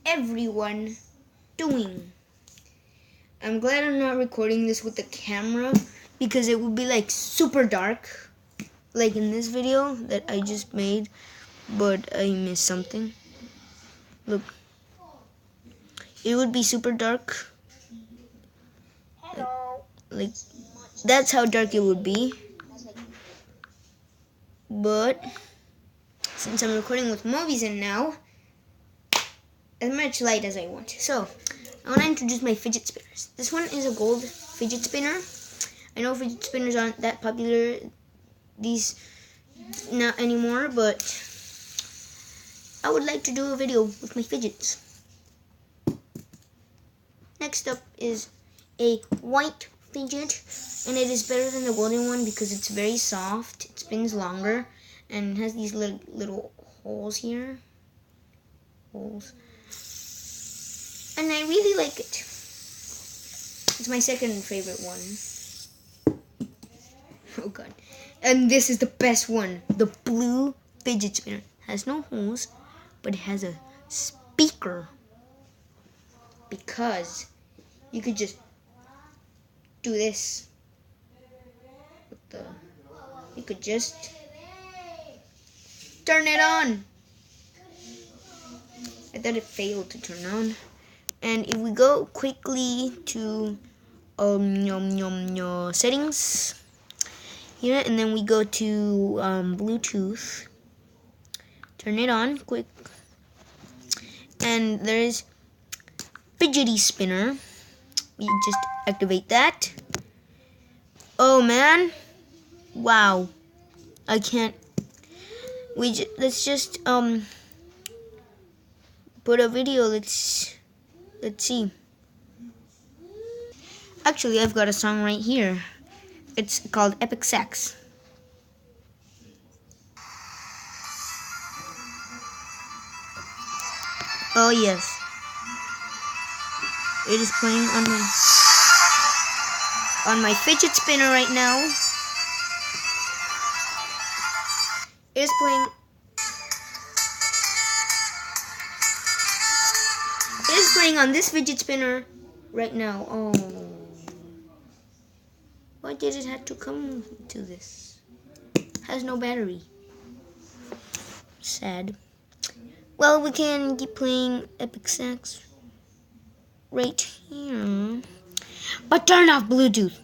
everyone doing? I'm glad I'm not recording this with the camera because it would be like super dark, like in this video that I just made, but I missed something. Look, it would be super dark. Like that's how dark it would be. But since I'm recording with movies in now, as much light as I want. So I want to introduce my fidget spinners. This one is a gold fidget spinner. I know fidget spinners aren't that popular these not anymore, but I would like to do a video with my fidgets. Next up is a white fidget, and it is better than the golden one because it's very soft, it spins longer, and it has these little holes here. And I really like it. It's my second favorite one. Oh god. And this is the best one. The blue fidget spinner. Has no holes, but it has a speaker. Because you could just do this. You could just turn it on. I thought it failed to turn on. And if we go quickly to settings here, and then we go to Bluetooth, turn it on quick, and there's fidgety spinner. We just activate that. Oh man, wow! I can't. Let's just put a video. Let's see. Actually, I've got a song right here. It's called Epic Sax. Oh yes. It is playing on my fidget spinner right now. It is playing. It is playing on this fidget spinner right now. Oh. Why did it have to come to this? Has no battery. Sad. Well, we can keep playing Epic Sax right here. But turn off Bluetooth.